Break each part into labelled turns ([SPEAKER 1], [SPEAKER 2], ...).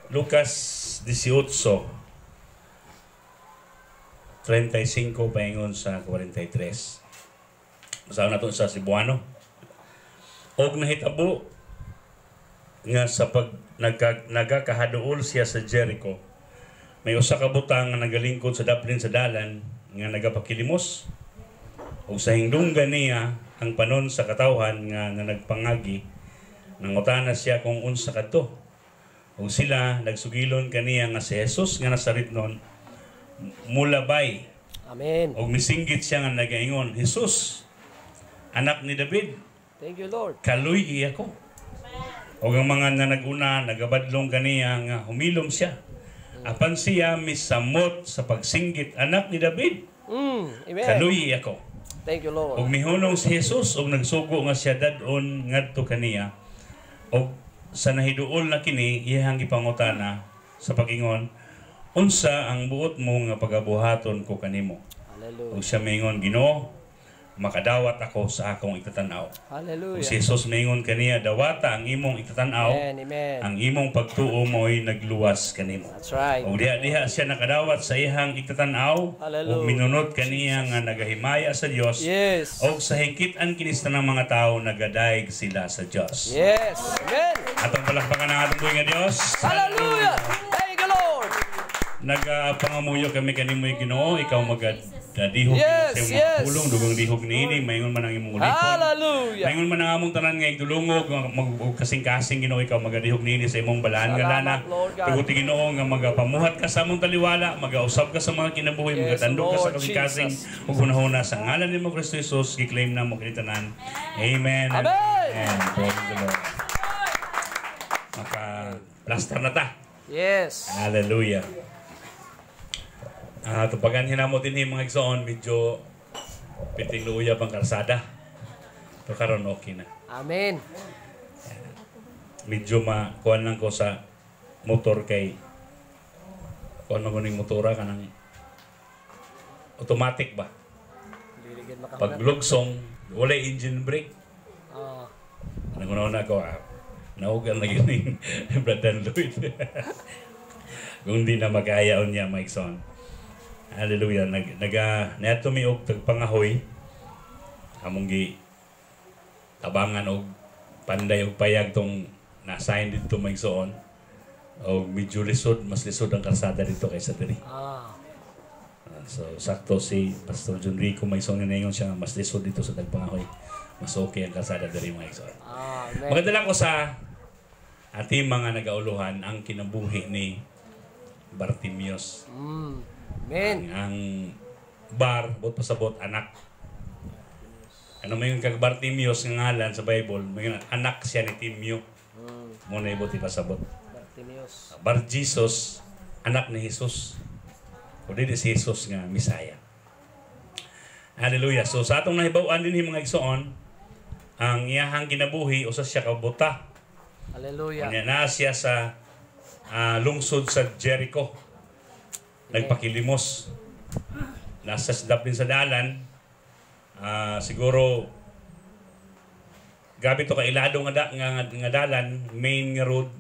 [SPEAKER 1] Lucas 18, 35 paingon sa 43. Basahan nato sa Cebuano. Og nahitabo nga sa pag nagakahaduol siya sa Jericho, may usa ka butang nga nagalingkod sa daplin sa dalan nga nagapakilimos. Og sa hingdunggan niya ang panon sa katawhan nga nagpangagi, nangutana siya kung unsa kadto. Og sila nagsugilon kaniya nga si Jesus nga nasaritnon mulabay.
[SPEAKER 2] Amen.
[SPEAKER 1] Og misinggit siya nga nagaingon, Jesus, anak ni David,
[SPEAKER 2] Thank you, Lord.
[SPEAKER 1] kaluy iya ko. Og ang mga nanaguna nagabadlong kaniya nga humilom siya. Apan siya misamot sa pagsinggit, anak ni David,
[SPEAKER 2] Amen.
[SPEAKER 1] kaluy iya ko.
[SPEAKER 2] Thank you, Lord.
[SPEAKER 1] Og mihunong si Jesus og nagsugo nga siya dadon ngadto kaniya. Og sa nahiduol na kini iyang gipangutana sa pagingon, unsa ang buot mo nga pagabuhaton ko kanimo?
[SPEAKER 2] Hallelujah.
[SPEAKER 1] Og siya mingon, Ginoo, makadawat ako sa akong itatanaw.
[SPEAKER 2] Hallelujah.
[SPEAKER 1] Og si Jesus mingon kaniya, dawata ang imong itatanaw,
[SPEAKER 2] Amen. Amen.
[SPEAKER 1] ang imong pagtuo mo'y nagluwas kanimo.
[SPEAKER 2] That's right.
[SPEAKER 1] Og diha siya nakadawat sa ihang itatanaw,
[SPEAKER 2] Hallelujah.
[SPEAKER 1] og minunot kaniya nga nagahimaya sa Dios.
[SPEAKER 2] Yes.
[SPEAKER 1] Og sa hingkit-an kinis ng mga tao nagadaig sila sa Dios.
[SPEAKER 2] Yes. Amen.
[SPEAKER 1] Atong palakpakan ang atong nga Dios.
[SPEAKER 2] Hallelujah. Thank you, Lord.
[SPEAKER 1] Nagapangamuyo kami kanimo'y Ginoo, ikaw magadihog
[SPEAKER 2] Yes,
[SPEAKER 1] sa imong
[SPEAKER 2] yes.
[SPEAKER 1] pulong, dugang dihog niini, mayngon man ang imong ulipon.
[SPEAKER 2] Hallelujah.
[SPEAKER 1] Mayngon man ang among tanan nga igdulungog, kasing-kasing Ginoo, ikaw magadihog niini sa imong balaan nga lana.
[SPEAKER 2] Salamat, Lord God.
[SPEAKER 1] Tuguti Ginoo nga magapamuhat ka sa among taliwala, magausab ka sa mga kinabuhi,
[SPEAKER 2] Yes,
[SPEAKER 1] magatandog ka sa
[SPEAKER 2] Lord
[SPEAKER 1] kasing-kasing,
[SPEAKER 2] Jesus.
[SPEAKER 1] ug hunahuna sa ngalan ni mo Kristo Jesus, giklaim na mo kinitanan. Amen. and
[SPEAKER 2] Amen.
[SPEAKER 1] Amen. Praise the Lord. Maka-plaster na ta.
[SPEAKER 2] Yes.
[SPEAKER 1] Hallelujah. Tupagan hinamo din yung mga igsoon, medyo piting luya bang karsada. Pero karon okay na.
[SPEAKER 2] Amen.
[SPEAKER 1] Medyo makuhan lang ko sa motor kay kuhan mo ng motora ka ng automatic ba? Pag lugsong, wala engine brake. Nangunaw na ko, nahugan na yun yung Brad and Lloyd. Kung di na mag-ayaon niya, Mike Son. Hallelujah. Nato mi og tagpangahoy. Among gi tabangan og panday og payag tong na-assign dito Mike Son. O medyo lisod, mas lisod ang kalsada dito kaysa diri. So, sakto si Pastor John Rico Mike Son nga naingon siya, mas lisod dito sa tagpangahoy. Mas okay ang kalsada diri Mike Son. Magdala ko sa ating mga nagauluhan ang kinabuhi ni Bartimeus.
[SPEAKER 2] Amen.
[SPEAKER 1] Ang bar, bot pasabot, anak. Ano may yung kag Bartimeus nga ngalan sa Bible, may anak siya ni Timeo. Muna ibot ipasabot.
[SPEAKER 2] Bartimeus.
[SPEAKER 1] Bar Jesus, anak ni Jesus. O di si Jesus nga, Misaya. Hallelujah. So sa atong nahibawan din mga igsoon, ang iyahang kinabuhi, usa siya kabuta.
[SPEAKER 2] Hallelujah.
[SPEAKER 1] Kanya na siya sa lungsod sa Jericho. Nagpakilimos. Nasa daplin sa dalan. Siguro gabi to kailado nga dalan, main nga road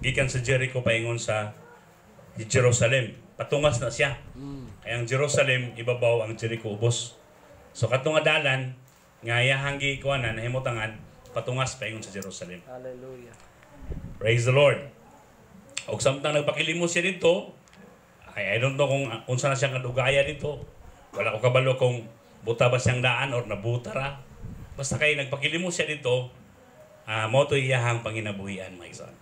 [SPEAKER 1] gikan sa Jericho paingon sa Jerusalem. Patungas na siya. Kaya ang Jerusalem ibabaw, ang Jericho ubos. So katong nga dalan nga iyahang gikuanan nahimutangan patungas paingon sa Jerusalem.
[SPEAKER 2] Hallelujah.
[SPEAKER 1] Praise the Lord. Og samtang nagpakilimos siya dito, I don't know kung unsa na siyang kadugaya dito. Wala ko kabalo kung buta ba siyang daan or nabuta ra. Basta kay nagpakilimos siya dito, mo to iyahang panginabuhian, my son.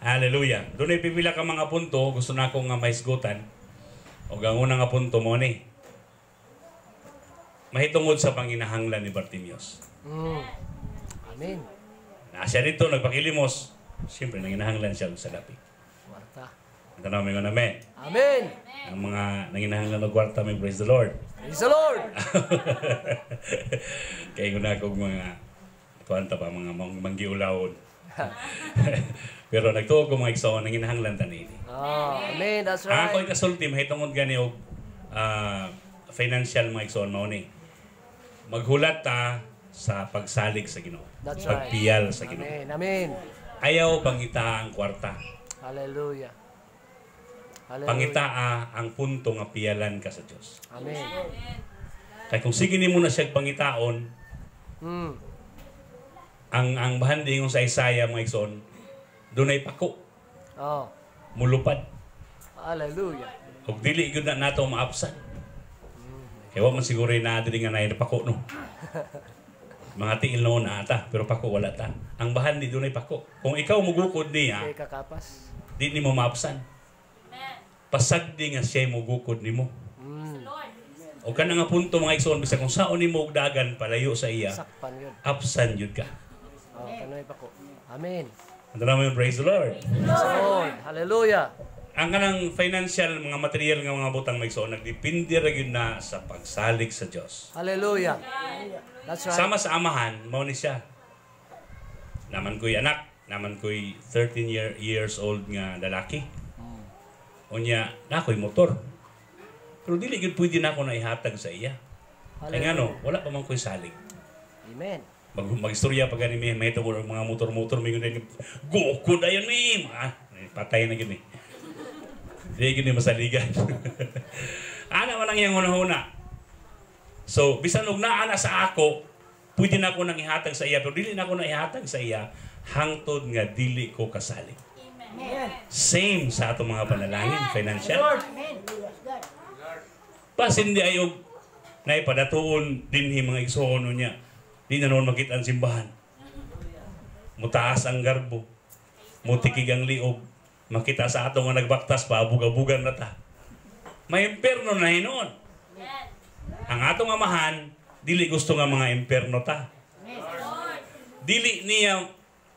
[SPEAKER 1] Hallelujah. Doon ay pipila ka mga punto, gusto na akong mahisgutan. O ang unang nga punto mo ni, mahitungod sa panginahanglan ni Bartimeus.
[SPEAKER 2] Amen.
[SPEAKER 1] Nasya dito, nagpakilimos. Siyempre, nanginahanglan siya sa lapi.
[SPEAKER 2] Kwarta.
[SPEAKER 1] Ito na may amen.
[SPEAKER 2] Amen.
[SPEAKER 1] Ang mga nanginahanglan ng kwarta, may praise the Lord.
[SPEAKER 2] Praise the Lord.
[SPEAKER 1] Kaya ko na akong mga kwanta pa, mga manggiulawon. Pero nagtuog ko mga igsoon, nanginahanglan tanini.
[SPEAKER 2] Amen. That's right.
[SPEAKER 1] Ako ikasulti, mahitungod gani og financial mga igsoon mo ni. Maghulat ta sa pagsalig sa Ginoo.
[SPEAKER 2] That's right.
[SPEAKER 1] Pagpiyal sa Ginoo.
[SPEAKER 2] Amen. Amen.
[SPEAKER 1] Ayaw bangita ang kwarta.
[SPEAKER 2] Hallelujah. Hallelujah.
[SPEAKER 1] Pangitaa ang punto nga piyalan ka sa Dios.
[SPEAKER 2] Amen.
[SPEAKER 1] Kaya kung sige nimo na siya pangitaon,
[SPEAKER 2] Mm.
[SPEAKER 1] ang bahandi ng sa Isaiah mga igsoon, dunay pako,
[SPEAKER 2] Oh.
[SPEAKER 1] mulupad.
[SPEAKER 2] Hallelujah.
[SPEAKER 1] Ug dili gyud na nato maapsan. Kaya wa man siguro na diri nga nay pako no. Mga tiil noon na ata, pero pako wala ta. Ang bahandi dunay pako. Kung ikaw mugukod niya,
[SPEAKER 2] Kay kakapas.
[SPEAKER 1] di nimo maapsan. Pasagdi nga siya mugukod nimo.
[SPEAKER 2] Mm.
[SPEAKER 1] O kana nga punto mga igsoon bisag kung saon nimo og dagan palayo sa iya,
[SPEAKER 2] Sakpan yun.
[SPEAKER 1] absan jud ka.
[SPEAKER 2] Oh, kanoy pa ko. Amen.
[SPEAKER 1] Ano naman, praise the Lord.
[SPEAKER 2] Lord. Hallelujah.
[SPEAKER 1] Ang kanang financial mga material nga mga butang may igsoon nagdepende ra gyud na sa pagsalig sa Dios.
[SPEAKER 2] Hallelujah. That's right.
[SPEAKER 1] Sama sa amahan mao ni siya. Naman ko'y anak, naman ko'y 13 years old nga lalaki. Unya, nako'y motor. Pero dili gyud pwede na ako na ihatag sa iya. Kaya nga no, wala pa man ko'y salig.
[SPEAKER 2] Amen.
[SPEAKER 1] Mag-istorya pa gani may tungod mga motor-motor may gani gukod ayon ni. Patay na gyud ni. Dili gyud ni masaligan. Ana man ang iyang una-una. So, bisan og naa na sa ako, pwede na ako nang ihatag sa iya, pero dili na ako na ihatag sa iya hangtod nga dili ko kasalig. Same sa atong mga panalangin, financial. Pas hindi ayog na ipadatuon dinhi mga igsoon niya. Di na noon makita ang simbahan. Mutaas ang garbo. Mutikig ang liog. Makita sa atong nga nagbaktas pa, abug-abugan na ta. May imperno na hinoon. Ang atong amahan, dili gusto nga mga imperno ta. Dili niya,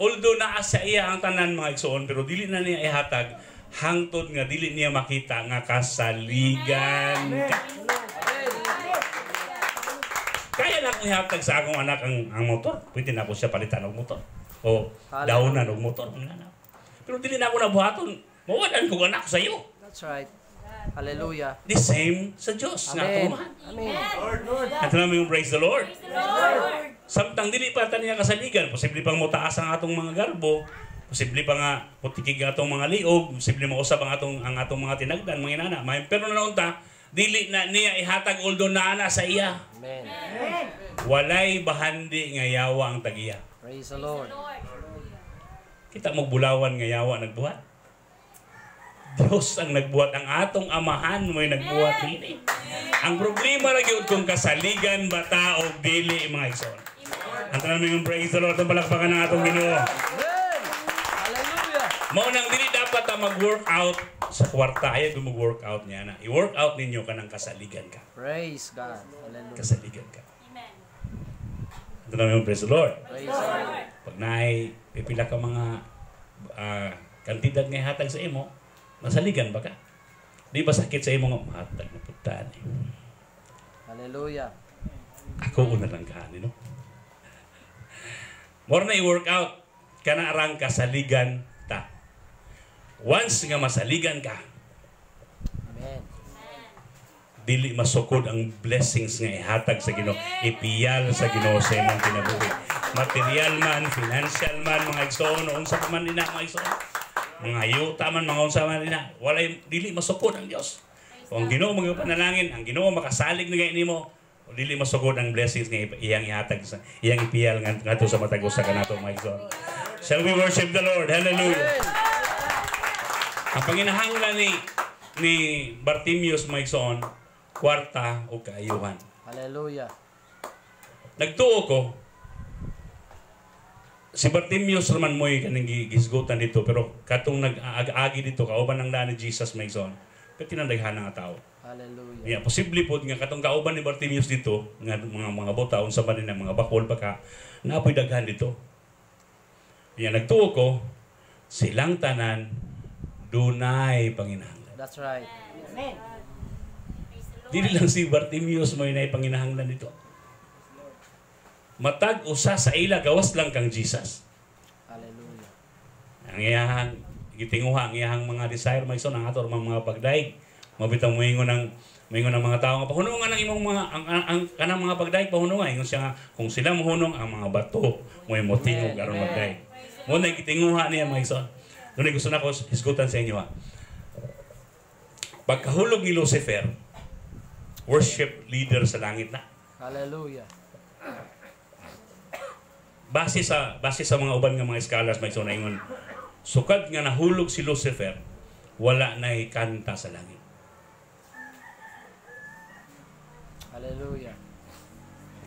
[SPEAKER 1] although naa sa iya ang tanan mga igsoon, pero dili na niya ihatag hangtod nga dili niya makita nga kasaligan ka. Kaya na akong ihatag sa akong anak ang motor. Pwede na ako siya palitan ng motor. O daunan ng motor. Pero dili na ako nabuhaton. Mawalan ko anak sa iyo.
[SPEAKER 2] That's right. Hallelujah.
[SPEAKER 1] The same sa Diyos. Nga
[SPEAKER 2] Amen.
[SPEAKER 1] tumahan.
[SPEAKER 2] Amen.
[SPEAKER 1] At namin yung praise the Lord. Samtang dili pa niya kasaligan. Posible pang mutaas ang atong mga garbo. Posible pa nga putikig ang atong mga liog. Posible mausap ang atong mga tinagdan, mga inana. Pero na naunta, dili na niya ihatag although naana sa iya.
[SPEAKER 2] Amen.
[SPEAKER 1] Walay bahandi nga yawa ang tagiya.
[SPEAKER 2] Praise the Lord.
[SPEAKER 1] Kita magbulawan nga yawa nagbuhat. Diyos ang nagbuhat. Ang atong amahan mo'y nagbuhat ini. Ang problema ra gyud kung kasaligan ba ta o dili mga igsoon. Ang tanong yung praise the Lord, ang palakpakan ng atong Ginoo.
[SPEAKER 2] Amen. Hallelujah.
[SPEAKER 1] Mao nang dili dapat ta mag-workout sa kwarta. Ayaw ko mag-workout niya na. I-workout ninyo ka ng kasaligan ka.
[SPEAKER 2] Praise God. Hallelujah.
[SPEAKER 1] Kasaligan ka. Ang tanong yung praise the Lord.
[SPEAKER 2] Praise the Lord.
[SPEAKER 1] Pag naay pipila ka mga kantidad nga ihatag sa imo, masaligan ba ka? Di ba sakit sa imo nga matag na putan eh.
[SPEAKER 2] Hallelujah.
[SPEAKER 1] Ako una lang kaani no. More na i-workout kana arang kasaligan ta. Once nga masaligan ka,
[SPEAKER 2] Amen.
[SPEAKER 1] dili masukod ang blessings nga ihatag sa Ginoo, ipiyal sa Ginoo sa imong kinabuhi. Material man, financial man, mga igsoon, unsa pa man nina mga igsoon. Mga yuta man, mga unsa man nina, walay dili masukod ang Dios. Kung ang Ginoo magapanalangin, ang Ginoo makasalig na kay nimo, o dili masukod ang blessings nga iyang ihatag sa iyang ipiyal ngadto sa matag usa kanato mga igsoon. Shall we worship the Lord? Hallelujah. Ang panginahanglan ni Bartimeus mga igsoon, kwarta o kaayuhan.
[SPEAKER 2] Hallelujah.
[SPEAKER 1] Nagtuo ko, si Bartimeus naman mo'y kanang gisgutan dito, pero katong nag-aagi dito, kauban ng daan ni Jesus may son, katinandaghan nga tao.
[SPEAKER 2] Hallelujah.
[SPEAKER 1] Yeah, posible po nga katong kauban ni Bartimeus dito, nga mga bota, unsa man din mga bakol baka, naapoy daghan dito. Yeah, nagtuo ko, silang tanan, dunay panginahanglan.
[SPEAKER 2] That's right.
[SPEAKER 3] Amen.
[SPEAKER 1] Dili lang si Bartimeus mo'y nay panginahanglan dito. Matag usa sa ila gawas lang kang Jesus.
[SPEAKER 2] Hallelujah.
[SPEAKER 1] Ang iyahang gitinguha ang iyahang mga desire may son ang ato mga pagdaig. Mabitang moingon ng mga tao nga pahunungan ang imong mga ang kanang mga pagdaig pahunungan ingon siya nga kung sila mohunong ang mga bato mo'y motingog aron magdaig. Mo na gitinguha niya may son. Doon gusto na ko hisgutan sa inyo ha. Pagkahulog ni Lucifer, worship leader sa langit na.
[SPEAKER 2] Hallelujah.
[SPEAKER 1] Base sa mga uban nga mga scholars may sunaingon, sukad nga nahulog si Lucifer, wala na kanta sa langit.
[SPEAKER 2] Hallelujah.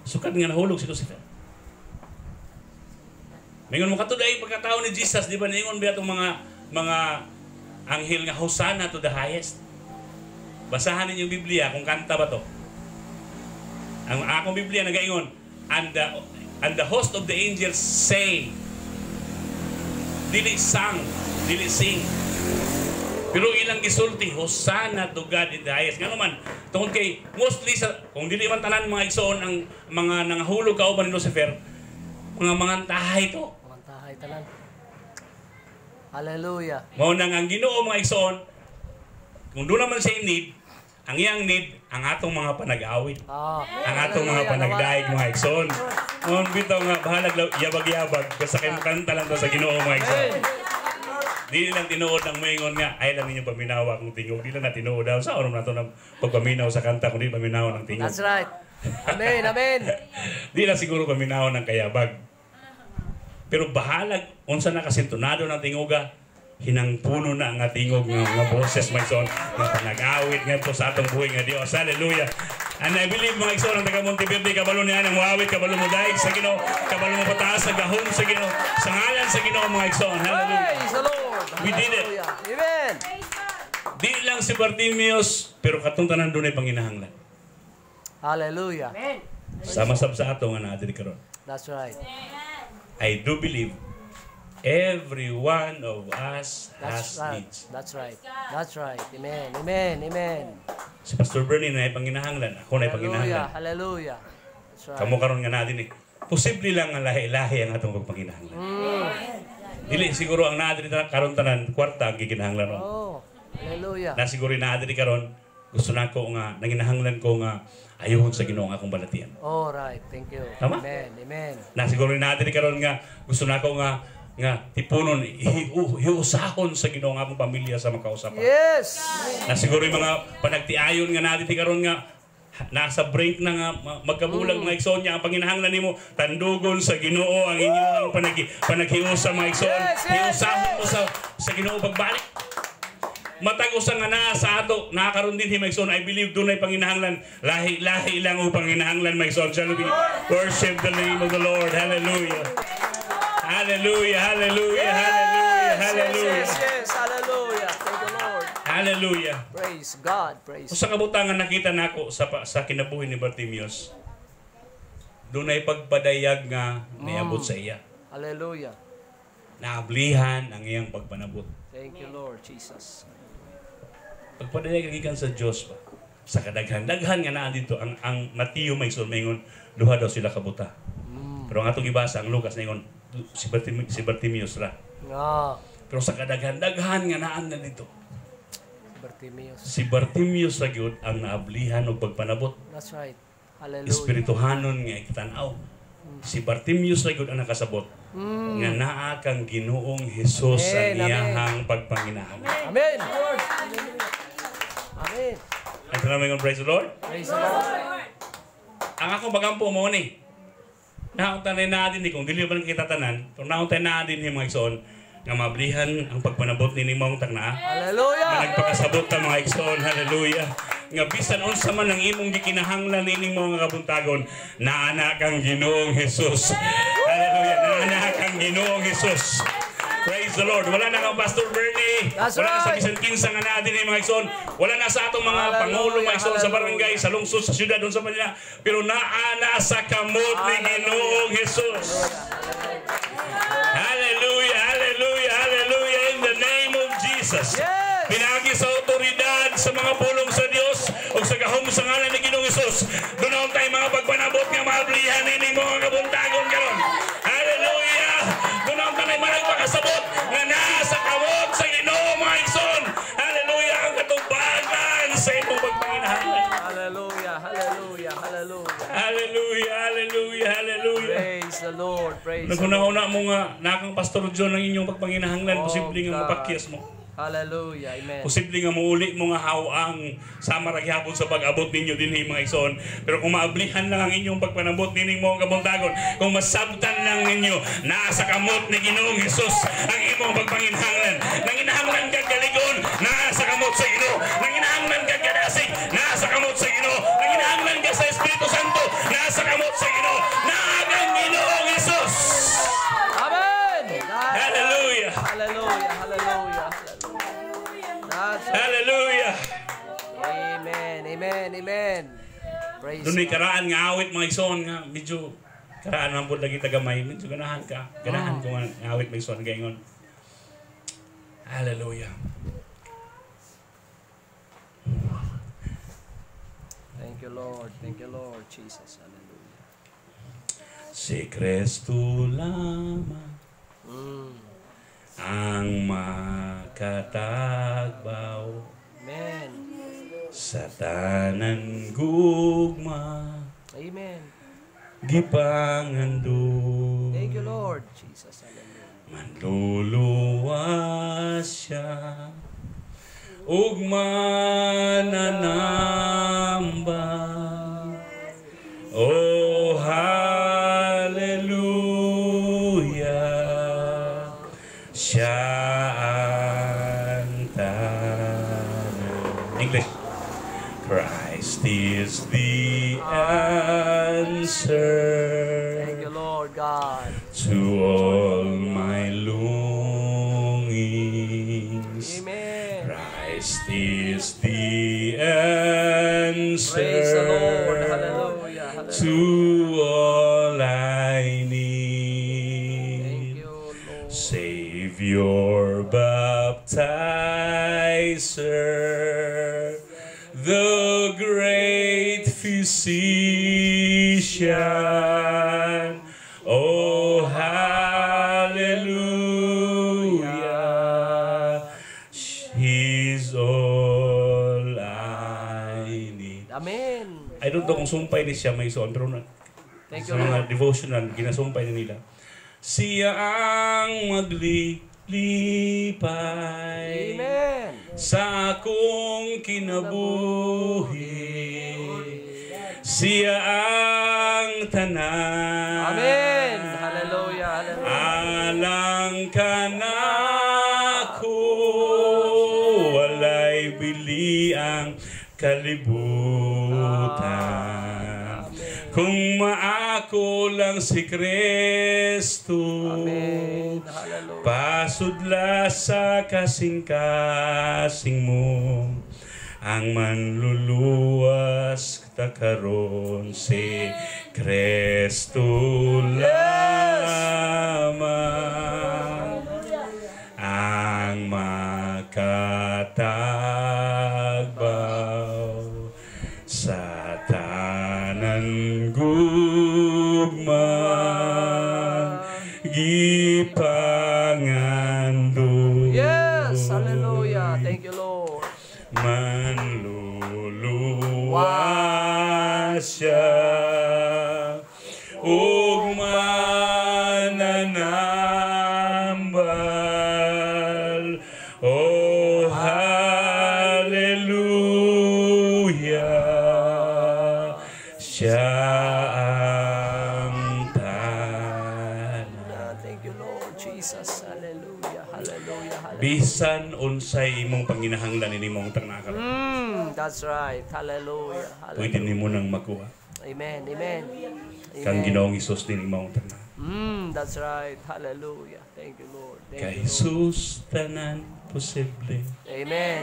[SPEAKER 1] Sukad nga nahulog si Lucifer. Mingon mo katuday pagkatao ni Jesus, di ba ningon ba itong mga anghel nga Hosanna to the highest? Basahan ninyo yung Biblia kung kanta ba to. Ang akong Biblia nagaingon, and the host of the angels say, dili sang, dili sing. Pero ilang gisulti, Hosanna to God in the highest. Nga naman, tungkol kay, mostly, kung dili man tanan mga igsoon, ang mga nangahulog kauban ni Lucifer, mga tahay to.
[SPEAKER 2] Mga tahay tanan. Hallelujah.
[SPEAKER 1] Mao nang ang Ginoo mga igsoon, kung doon naman siya need, ang iyang need, ang atong mga panag-awit. Ang atong mga panagdaig mga igsoon. Ngon bitaw nga bahalag yabag-yabag basta kay mukanta lang to sa Ginoo mga igsoon. Di lang tinuod ang moingon nga ay lang ninyo paminawa kung tingog. Di lang na tinuod daw sa oras nato ng pagpaminaw sa kanta kundi paminaw ng tingog.
[SPEAKER 2] That's right. Amen, amen.
[SPEAKER 1] Di lang siguro paminaw ng kayabag. Pero bahalag unsa na kasintunado ng tingoga, hinangpuno na ang tingog ng mga boses mga igsoon nga panag-awit nga to sa atong buhay nga Dios. Hallelujah. And I believe mga igsoon ang taga Monteverde kabalo niya ng muawit, kabalo mo daig sa Ginoo, kabalo mo pataas sa gahom sa Ginoo, sa ngalan sa Ginoo mga igsoon. Hallelujah.
[SPEAKER 2] Praise the Lord.
[SPEAKER 1] We did it.
[SPEAKER 2] Amen.
[SPEAKER 1] Di lang si Bartimeus pero katong tanan dunay panginahanglan.
[SPEAKER 2] Hallelujah.
[SPEAKER 1] Sama sab sa ato nga naa diri karon.
[SPEAKER 2] That's right.
[SPEAKER 1] I do believe every one of us has needs.
[SPEAKER 2] That's right. That's right. Amen. Amen. Amen.
[SPEAKER 1] Si Pastor Bernie na panginahanglan, ako na panginahanglan.
[SPEAKER 2] Hallelujah. That's right.
[SPEAKER 1] Kamo karon nga na din eh. Posible lang nga lahi-lahi ang atong pagpanginahanglan. Dili siguro ang naa diri karon tanan kwarta ang gikinahanglan.
[SPEAKER 2] Oh. Hallelujah.
[SPEAKER 1] Na siguro naa diri karon gusto nako nga nanginahanglan ko nga ayuhon sa Ginoo nga akong balatian.
[SPEAKER 2] All right. Thank you.
[SPEAKER 1] Tama?
[SPEAKER 2] Amen. Amen.
[SPEAKER 1] Na siguro naa diri karon nga gusto nako nga tipunon hiusahon sa Ginoo nga akong pamilya sa makausapan.
[SPEAKER 2] Yes.
[SPEAKER 1] Na siguro yung mga panagtiayon nga natin karon nga nasa brink na nga magkabulag mga igsoon niya ang panginahanglan nimo tandugon sa Ginoo ang inyong panaghiusa mga igsoon. Hiusahon mo sa Ginoo pagbalik. Matag usa nga naa sa ato nakakaron din mga igsoon. I believe dunay panginahanglan lahi lang o panginahanglan mga igsoon. Shall we worship the name of the Lord? Hallelujah. Hallelujah, hallelujah, hallelujah, hallelujah.
[SPEAKER 2] Yes, hallelujah. Thank you, Lord.
[SPEAKER 1] Hallelujah.
[SPEAKER 2] Praise God, praise.
[SPEAKER 1] Sa kabutangan nakita nako sa kinabuhi ni Bartimeus, doon ay pagpadayag nga niabot sa iya.
[SPEAKER 2] Hallelujah.
[SPEAKER 1] Naablihan ang iyang pagpanabot.
[SPEAKER 2] Thank you, Lord Jesus.
[SPEAKER 1] Pagpadayag gikan sa Dios ba? Sa kadaghan-daghan nga naa dito ang Mateo may sulmingon, duha daw sila kabuta. Pero ang atong ibasa ang Lucas ningon si Bartimeus ra.
[SPEAKER 2] Ah,
[SPEAKER 1] Pero sa kadaghan-daghan nga naan na dito.
[SPEAKER 2] Bartimeus.
[SPEAKER 1] Si Bartimeus ra gyud ang naablihan og pagpanabot.
[SPEAKER 2] That's right. Hallelujah.
[SPEAKER 1] Espirituhanon nga ikitan-aw. Si Bartimeus ra gyud ang nakasabot nga naa kang Ginoong Hesus
[SPEAKER 2] Amen,
[SPEAKER 1] ang iyahang pagpanginahanglan.
[SPEAKER 2] Amen. Amen.
[SPEAKER 1] At naman praise the Lord.
[SPEAKER 2] Praise the Lord.
[SPEAKER 1] Ang akong bagampo mo ni. Nauntanay na din kung dili man kita tanan, kung nauntanay na din mga igsoon nga mablihan ang pagpanabot ni nimong tagna.
[SPEAKER 2] Hallelujah.
[SPEAKER 1] Nagpakasabot ta mga igsoon. Hallelujah. Nga bisan unsa man ang imong gikinahanglan nining mga kabuntagon, naana kang Ginoong Hesus. Hallelujah. Naana kang Ginoong Hesus. Praise the Lord. Wala na kang Pastor Bernie.
[SPEAKER 2] That's
[SPEAKER 1] Wala na sa
[SPEAKER 2] right.
[SPEAKER 1] bisan kinsa nga natin ni mga igsoon. Wala na sa atong mga
[SPEAKER 2] Hallelujah,
[SPEAKER 1] pangulo mga igsoon sa
[SPEAKER 2] hallelujah.
[SPEAKER 1] barangay, sa lungsod, sa syudad, doon sa Manila. Pero naana sa kamot ni Ginoong Hesus. Hallelujah, hallelujah, hallelujah. In the name of Jesus.
[SPEAKER 2] Yes.
[SPEAKER 1] Pinagi sa otoridad sa mga pulong sa Dios o sa gahom sa ngalan ni Ginoong Hesus. Doon tayo mga pagpanabot nga maablihan ni mga kabuntagon karon. Hallelujah. Doon tayo magpakasabot nga nasa kamot sa Ginoo mga igsoon. Hallelujah. Ang katubagan sa imong pagpanginahanglan.
[SPEAKER 2] Hallelujah. Hallelujah. Hallelujah.
[SPEAKER 1] Hallelujah, hallelujah, hallelujah.
[SPEAKER 2] Praise the Lord. Praise the Lord.
[SPEAKER 1] Naguna-una mo nga, nakang Pastor John ang inyong pagpanginahanglan, posible nga
[SPEAKER 2] God.
[SPEAKER 1] mapakyas mo.
[SPEAKER 2] Hallelujah. Amen.
[SPEAKER 1] Posible nga muuli mo nga hawang sama ragyapon sa pag-abot ninyo din mga ison. Pero kung maablihan lang ang inyong pagpanabot din mo ang kabuntagon, kung masabtan lang ninyo, nasa kamot ni Ginoong Hesus ang imong pagpanginahanglan. Nanginahanglan ka galigon, nasa kamot sa Ginoo. Nanginahanglan ka kadasig, nasa kamot sa Ginoo. Nanginahanglan ka sa Espiritu Santo, nasa kamot sa Ginoo. Naagang Ginoong Hesus.
[SPEAKER 2] Amen.
[SPEAKER 1] Hallelujah.
[SPEAKER 2] Hallelujah. Hallelujah. That's right.
[SPEAKER 1] Hallelujah.
[SPEAKER 2] Amen. Amen. Amen. Praise
[SPEAKER 1] Doon ay
[SPEAKER 2] God.
[SPEAKER 1] karaan nga awit mga ison nga medyo karaan man po lagi tagamay medyo ganahan ka. Ganahan ko nga awit mga ison gayon. Hallelujah.
[SPEAKER 2] Thank you, Lord. Thank you, Lord Jesus. Hallelujah.
[SPEAKER 1] Si Kristo lamang ang makatagbaw
[SPEAKER 2] Amen.
[SPEAKER 1] sa tanan gugma
[SPEAKER 2] Amen.
[SPEAKER 1] gipangandun.
[SPEAKER 2] Thank you, Lord Jesus. Hallelujah.
[SPEAKER 1] Manluluwas siya ug mananamba. Oh, hallelujah. Siya ang tanan. English. Christ is the answer
[SPEAKER 2] Thank you, Lord God.
[SPEAKER 1] to all my longings.
[SPEAKER 2] Amen.
[SPEAKER 1] Christ is the answer
[SPEAKER 2] Praise the Lord. Hallelujah. Hallelujah.
[SPEAKER 1] to all I
[SPEAKER 2] Thank
[SPEAKER 1] need.
[SPEAKER 2] you, Lord.
[SPEAKER 1] Savior, baptizer, the great physician. Oh, hallelujah. He's all I need.
[SPEAKER 2] Amen.
[SPEAKER 1] I don't know kung sumpay ni siya may ison, pero
[SPEAKER 2] Thank
[SPEAKER 1] sa
[SPEAKER 2] you,
[SPEAKER 1] mga
[SPEAKER 2] Lord.
[SPEAKER 1] devotional, ginasumpay na nila. Siya ang maglilipay
[SPEAKER 2] Amen.
[SPEAKER 1] sa akong kinabuhi. Siya ang tanan.
[SPEAKER 2] Amen. Hallelujah. Hallelujah.
[SPEAKER 1] Alang ka na ako, walay bili ang kalibutan. Kung maako lang si Kristo,
[SPEAKER 2] Amen. Hallelujah.
[SPEAKER 1] pasudla sa kasing-kasing mo, ang manluluwas takaron si Kristo lamang ang makatagbaw sa tanan gugma gipangandun.
[SPEAKER 2] Yes. Hallelujah. Thank you, Lord.
[SPEAKER 1] Manluluwas siya ug mananambal. Oh, hallelujah. Siya ang tanan.
[SPEAKER 2] Thank you, Lord Jesus. Hallelujah. Hallelujah. Hallelujah.
[SPEAKER 1] Bisan unsay imong panginahanglan ini mong tanakal.
[SPEAKER 2] That's right. Hallelujah.
[SPEAKER 1] Pwede
[SPEAKER 2] Hallelujah.
[SPEAKER 1] nimo nang makuha.
[SPEAKER 2] Amen. Amen.
[SPEAKER 1] Kang
[SPEAKER 2] Amen.
[SPEAKER 1] Ginoong Hesus din imong tanan.
[SPEAKER 2] That's right. Hallelujah. Thank you, Lord.
[SPEAKER 1] Kay
[SPEAKER 2] Thank you, Lord.
[SPEAKER 1] Jesus tanan posible.
[SPEAKER 2] Amen.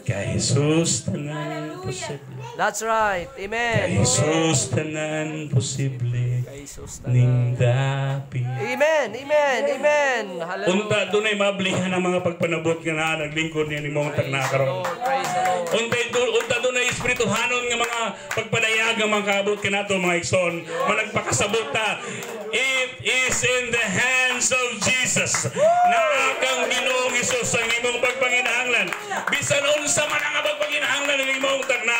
[SPEAKER 1] Kay Jesus tanan posible.
[SPEAKER 2] That's right.
[SPEAKER 1] Kay
[SPEAKER 2] Amen.
[SPEAKER 1] Jesus tanan posible.
[SPEAKER 2] Kay Jesus
[SPEAKER 1] Ning
[SPEAKER 2] tanan.
[SPEAKER 1] dapi.
[SPEAKER 2] Amen. Amen. Amen. Hallelujah.
[SPEAKER 1] Unta dunay mablihan ang mga pagpanabot nga naa naglingkod niya nimong
[SPEAKER 2] Praise the
[SPEAKER 1] tagnakaron.
[SPEAKER 2] Lord. Praise the Lord.
[SPEAKER 1] Unta dunay espirituhanon nga mga pagpadayag nga mga kaabot kanato mga igsoon. Managpakasabot ta. It is in the hands of Jesus. Nakang Ginoong Hesus ang imong pagpanginahanglan. Bisan unsa man ang pagpanginahanglan ng imong tagna.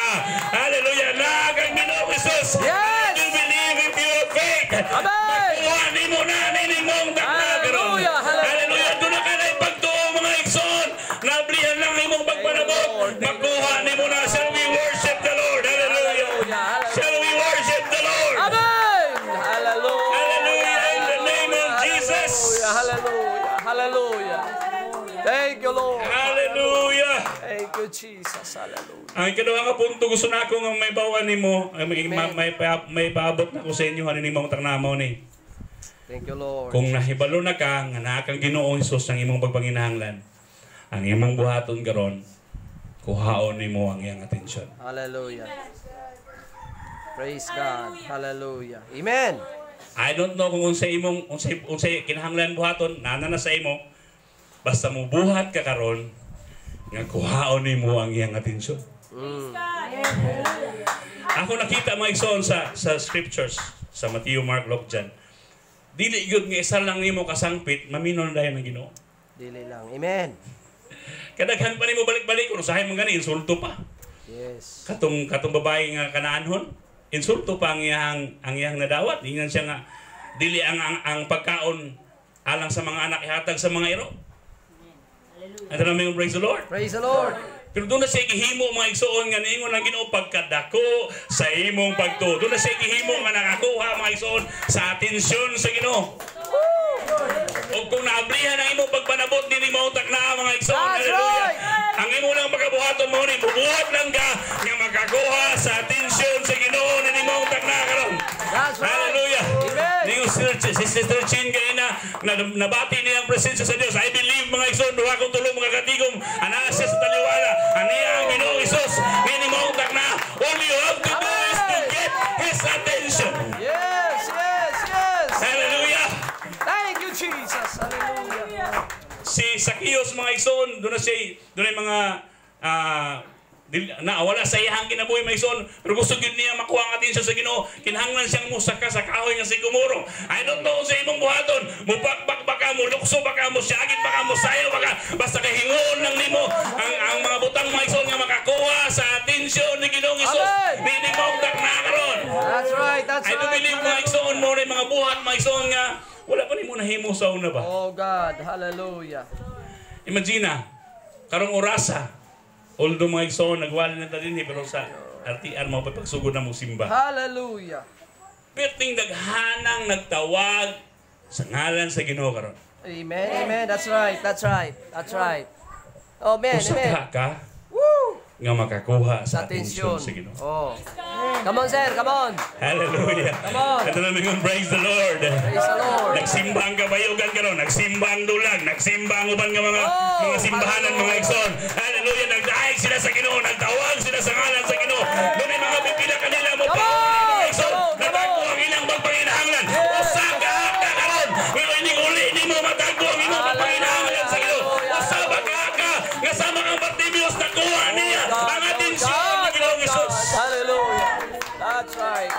[SPEAKER 1] Hallelujah. Nakang Ginoong Hesus.
[SPEAKER 2] Yes!
[SPEAKER 1] You believe with your faith.
[SPEAKER 2] Amen!
[SPEAKER 1] Makuha
[SPEAKER 2] Lord.
[SPEAKER 1] Makuha ni mo na. Shall we worship the Lord? Hallelujah. Shall we worship the Lord?
[SPEAKER 2] Amen. Hallelujah.
[SPEAKER 1] Hallelujah. In the name of Jesus.
[SPEAKER 2] Hallelujah. Hallelujah. Thank you, Lord.
[SPEAKER 1] Hallelujah.
[SPEAKER 2] Thank you, Jesus. Hallelujah.
[SPEAKER 1] Ang ikaduha nga punto, gusto na ako nga may bawa ni mo, may paabot na ko sa inyo, hanin ni mong tagnamaw ni.
[SPEAKER 2] Thank you, Lord.
[SPEAKER 1] Kung nahibalo na ka, nga nakang Ginoong Hesus ang imong pagpanginahanglan, ang imong buhaton karon, kuhaon ni mo ang iyang atensyon.
[SPEAKER 2] Hallelujah. Praise God. Hallelujah. Amen.
[SPEAKER 1] I don't know kung unsay kinahanglan buhaton, nana na sa imo, basta mo buhat ka karon, nga kuhaon ni mo ang iyang atensyon. Ako nakita mga igsoon sa scriptures, sa Matthew, Mark, Luke, John. Dili gyud nga isa lang nimo kasangpit, maminon dayon ang Ginoo.
[SPEAKER 2] Dili lang. Amen.
[SPEAKER 1] Kadaghan pa nimo balik-balik kung usahay mo gani insulto pa.
[SPEAKER 2] Yes.
[SPEAKER 1] Katong babae nga kanaanhon, insulto pa ang iyang nadawat. Ingon siya nga dili ang pagkaon alang sa mga anak ihatag sa mga iro. Ito namin praise the Lord.
[SPEAKER 2] Praise the Lord.
[SPEAKER 1] Pero doon na siya gihimo mga igsoon nga niingon ang Ginoo pagkadako sa imong pagtuo. Doon na siya gihimo nga nakakuha mga igsoon sa atensyon sa Ginoo. O kung naablihan ang imong pagpanabot ni mo takna mga igsoon, hallelujah. Ang imo nang pagkabuhaton mo ni bubuhat lang ka nga makakuha sa atensyon sa Ginoo ni mo takna karon. Hallelujah. Ningo si Sister Chin kay na nabati niya ang presensya sa Dios. I believe mga igsoon duha kong tulo mga katigom ana siya sa taliwala. Aniya ang Ginoo Hesus ni mo takna. All you have to do is to get His attention.
[SPEAKER 2] Yes, yes, yes.
[SPEAKER 1] Hallelujah.
[SPEAKER 2] Thank you, Jesus. Hallelujah.
[SPEAKER 1] Si Zacchaeus mga igsoon, doon ay mga wala sa iyang kinabuhi mga igsoon, pero gusto gyud niya makuha ang atensyon sa Ginoo. Kinahanglan siyang musaka sa kahoy nga sigumuro. I don't know sa imong buhaton, mupakpak ba ka, mulukso ba ka, musyagit ba ka, musayaw ba ka, basta kahingoon lang nimo ang mga butang mga igsoon nga makakuha sa atensyon ni Ginoong Hesus. Hindi mo takna karon.
[SPEAKER 2] That's right, that's
[SPEAKER 1] I do
[SPEAKER 2] right.
[SPEAKER 1] believe mga igsoon mo rin mga buhat mga igsoon nga wala pa nimo nahimo sa una ba.
[SPEAKER 2] Oh God, hallelujah.
[SPEAKER 1] Imagine karong orasa, although mga igsoon nagwali na din pero sa RTR mo pa pagsugod na mo simba.
[SPEAKER 2] Hallelujah.
[SPEAKER 1] Perting daghanang nagtawag sa ngalan sa Ginoo karon.
[SPEAKER 2] Amen, amen. That's right, that's right, that's right. Oh, man,
[SPEAKER 1] Usa
[SPEAKER 2] amen.
[SPEAKER 1] ka
[SPEAKER 2] Woo!
[SPEAKER 1] nga makakuha sa
[SPEAKER 2] Sa
[SPEAKER 1] atensyon
[SPEAKER 2] atensyon.
[SPEAKER 1] sa Ginoo.
[SPEAKER 2] Oh. Come on, sir, come on.
[SPEAKER 1] Hallelujah.
[SPEAKER 2] Come on.
[SPEAKER 1] Ito namin yung praise the Lord.
[SPEAKER 2] Praise the Lord.
[SPEAKER 1] Nagsimba ang kabayugan karon, nagsimba ang dulag, nagsimba ang uban nga mga simbahanan mga igsoon. Hallelujah. Nagdaig sila sa Ginoo, nagtawag sila sa ngalan sa Ginoo. Doon ay mga pipila kanila mo pa mga igsoon. Natagpo ang ilang pagpanginahanglan. Usa ka karon. Pero hindi uli ni mo matagpo ang imong pagpanginahanglan sa Ginoo. Usa ba ka nga sama kang Bartimeus nakuha niya ang atensyon ng Ginoong Hesus.
[SPEAKER 2] Hallelujah. That's right.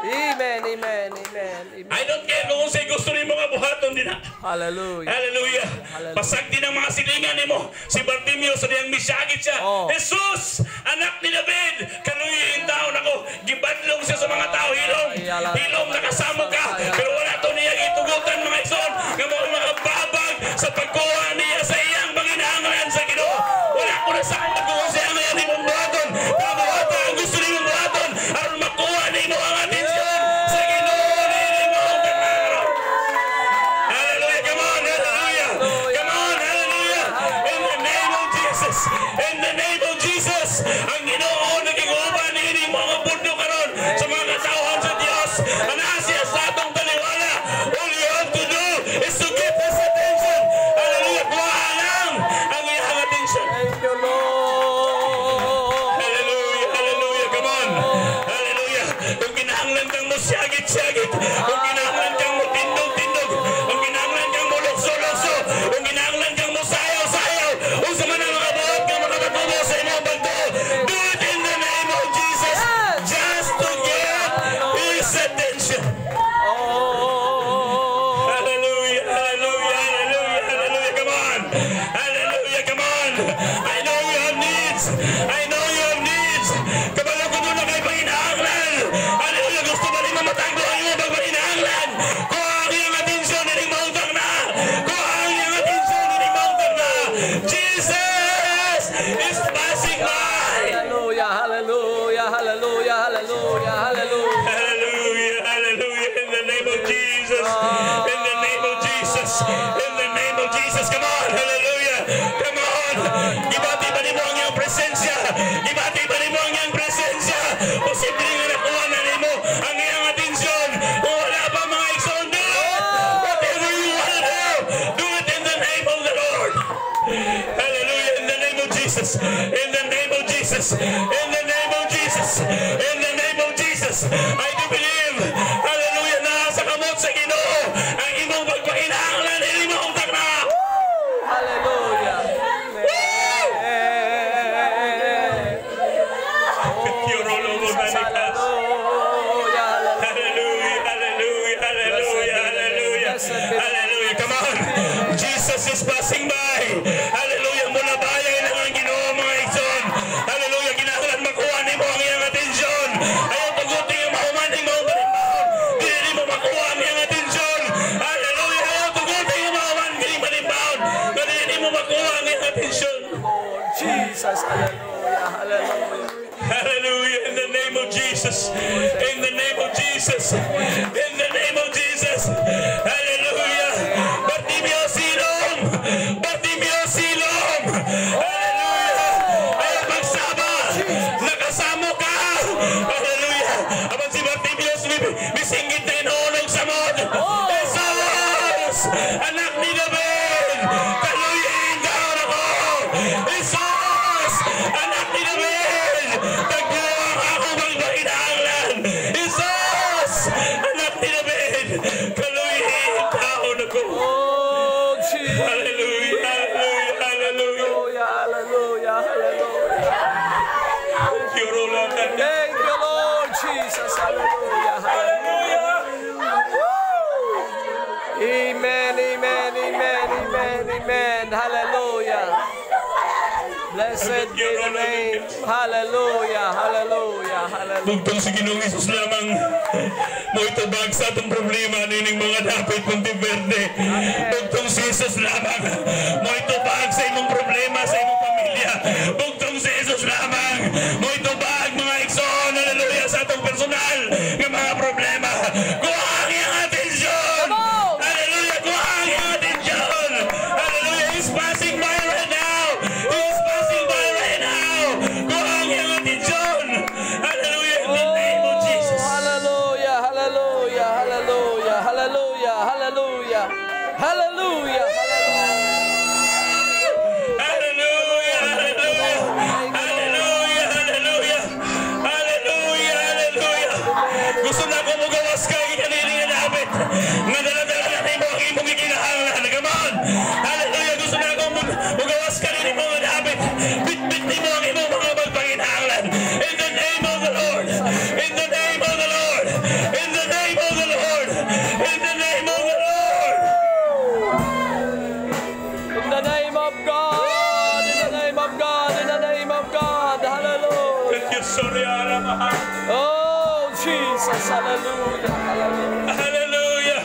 [SPEAKER 2] Amen, amen, amen, amen.
[SPEAKER 1] I don't care kung sa'yo gusto rin mga buhaton din na.
[SPEAKER 2] Hallelujah.
[SPEAKER 1] Hallelujah. Pasag din ang mga silingan ni mo. Si Bartimeus, sa diyang misyagit siya.
[SPEAKER 2] Oh.
[SPEAKER 1] Jesus, anak ni David, kanuyin taon ako. Gibadlong siya sa mga tao. Hilom nakasamo ka. Pero wala to niya itugutan mga igsoon. Nga mga babag sa pagkuha niya sa iyang panginahanglan sa Ginoo. Wala ko na sa pagkuha siya ngayon ni mong buhaton. Pero buhaton ang gusto ni mong buhaton. Aron makuha ni mo ang atensyon sa Ginoo ni mo. Hallelujah. Come on. Hallelujah. Come on. Hallelujah. In the name of Jesus. In the name of Jesus. Ang Ginoo naging uban ni mga pundo karon sa mga katawhan sa Dios. Anasya sa atong taliwala. All you have to do is to get His attention. Hallelujah. Kuha lang ang iyang attention.
[SPEAKER 2] Thank you, Lord.
[SPEAKER 1] Hallelujah. Hallelujah. Come on. Hallelujah. Kung kinahanglan kang mo siyagit-siyagit. Kung kinahanglan kang mo tindog-tindog. Kung kinahanglan kang mo lukso-lukso. Kung kinahanglan kung mo sayaw-sayaw. Kung sa mga buhat ka makakatubo sa imong pagtuo. Do it in the name of Jesus. Just to get His attention.
[SPEAKER 2] Oh.
[SPEAKER 1] Hallelujah, hallelujah, hallelujah, hallelujah, come on. Hallelujah, come on. I know you have needs. I know you have needs. Kabalo ko doon na kayo panginahanglan. Hallelujah, gusto ba rin mamatagdo ang iyong pagpahinahanglan? Kuha ang iyong atensyon na rin mautang na. Kuha ang iyong atensyon na rin mautang na. Jesus is passing Lord. Gibati ba nimo ang iyang presensya? Gibati ba nimo ang iyang presensya? Posible nga nakuha na nimo ang iyang atensyon. Kung wala pa mga igsoon, do it! Whatever you want to do it in the name of the Lord. Hallelujah, in the name of Jesus. In the name of Jesus. In the name of Jesus. In the name of Jesus. I do believe, hallelujah, na sa kamot sa Ginoo ang imong pagpakinahanglan ng imong takna.
[SPEAKER 2] Hallelujah.
[SPEAKER 1] Hallelujah. Come on. Jesus is passing by. Hallelujah. Mula bayan ng ang Ginoo mga igsoon. Hallelujah. Kinahanglan makuha nimo ang iyang atensyon. Ayaw tugutin yung mahumaning mga balimbawon. Dili mo makuha ang iyang atensyon. Hallelujah. Ayaw tugutin yung mahumaning balimbawon. Dili mo makuha ang iyang atensyon.
[SPEAKER 2] Lord Jesus. Hallelujah. Hallelujah.
[SPEAKER 1] Hallelujah. In the name of Jesus. In the name of Jesus. In the name of Jesus. Hallelujah. Bartimeo silom. Bartimeo silom. Hallelujah. Ayaw magsama. Nakasamo ka. Hallelujah. Aban si Bartimeo bisinggit na inuulog sa mod. Jesus. Anak ni David. Kaluyin daw ako. Jesus. Anak ni David. Tagbuwang ako magpakinahanglan. Jesus. Anak ni David. Kaluyin taon ako.
[SPEAKER 2] Oh, Jesus.
[SPEAKER 1] Hallelujah. Hallelujah. Hallelujah.
[SPEAKER 2] Hallelujah. Hallelujah.
[SPEAKER 1] Yorula ka.
[SPEAKER 2] Thank you, Lord Jesus. Hallelujah. Hallelujah. Amen, amen, amen, amen, amen. Hallelujah. Blessed be the name. Hallelujah, hallelujah, hallelujah.
[SPEAKER 1] Bugtong si Ginoong Isus lamang mo itubag sa atong problema nining mga dapit Ponte Verde. Bugtong si Jesus lamang mo itubag sa imong problema sa imong pamilya. Bugtong si Jesus lamang mo itubag mga igsoon, hallelujah, sa atong personal ng mga problema. Kuha ang iyang atensyon. Hallelujah, kuha ang iyang atensyon. Hallelujah, He's passing by right now. He's passing by right now. Kuha ang iyang atensyon. Hallelujah, in the name of Jesus.
[SPEAKER 2] Hallelujah, hallelujah, hallelujah, hallelujah, hallelujah, hallelujah,
[SPEAKER 1] Hallelujah, hallelujah, hallelujah, hallelujah, hallelujah, hallelujah. Gusto na ko mo gawas ka ikaniling na dapat. Nadala-dala na tayo mo ang imong ikinahanglan. Come on. Hallelujah. Gusto na ko mo gawas ka rin mo na dapat. Bit-bit mo ang imong mga magpanginahanglan. In the name of the Lord. In the name of the Lord. In the name of the Lord. In the name of the Lord.
[SPEAKER 2] in the name of God, in the name of God, in the name of God, hallelujah.
[SPEAKER 1] Thank you, sorry, Aramahal.
[SPEAKER 2] Oh, Jesus, hallelujah, hallelujah.
[SPEAKER 1] Hallelujah.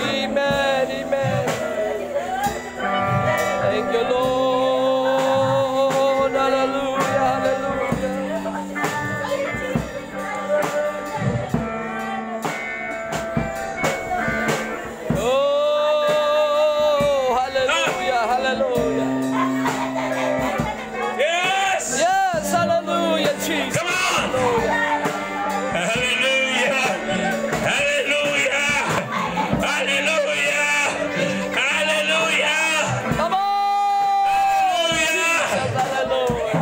[SPEAKER 2] Amen, amen. Thank you, Lord. Hallelujah, hallelujah. Oh, hallelujah, hallelujah.
[SPEAKER 1] Yes.
[SPEAKER 2] Yes, hallelujah, Jesus.
[SPEAKER 1] Come on.
[SPEAKER 2] Hallelujah.
[SPEAKER 1] Hallelujah. Hallelujah. Hallelujah. Hallelujah.
[SPEAKER 2] Come on.
[SPEAKER 1] Hallelujah.
[SPEAKER 2] Hallelujah.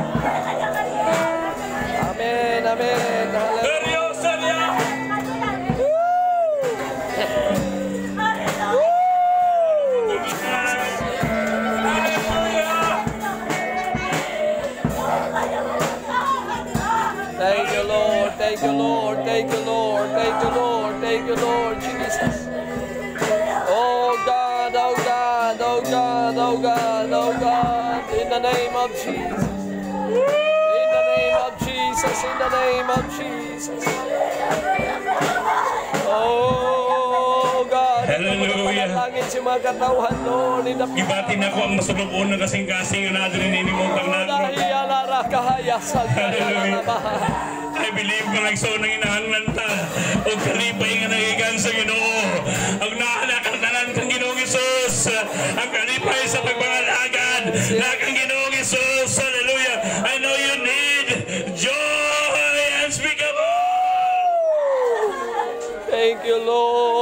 [SPEAKER 2] Amen, amen. Hallelujah.
[SPEAKER 1] Seryoso niya.
[SPEAKER 2] Thank you, Lord. Thank you, Lord. Thank you, Lord. Thank you, Lord. Thank you, Lord Jesus. Oh God, oh God, oh God, oh God, oh God. In the name of Jesus. In the name of Jesus. In the name of Jesus. Oh God.
[SPEAKER 1] Hallelujah.
[SPEAKER 2] Langit si mga katauhan, Lord. In the
[SPEAKER 1] Gibati na ko ang masulubon na kasing-kasing na natin inimutang natin. I believe mga igsoon ng inahanglan ta o kalipay nga nagigan sa Ginoo. Ang naalakal na lang kang Ginoong Isus. Ang kalipay sa pagpangalagan. God. Nakang Ginoong Jesus. Hallelujah. I know you need joy unspeakable.
[SPEAKER 2] Thank you, Lord.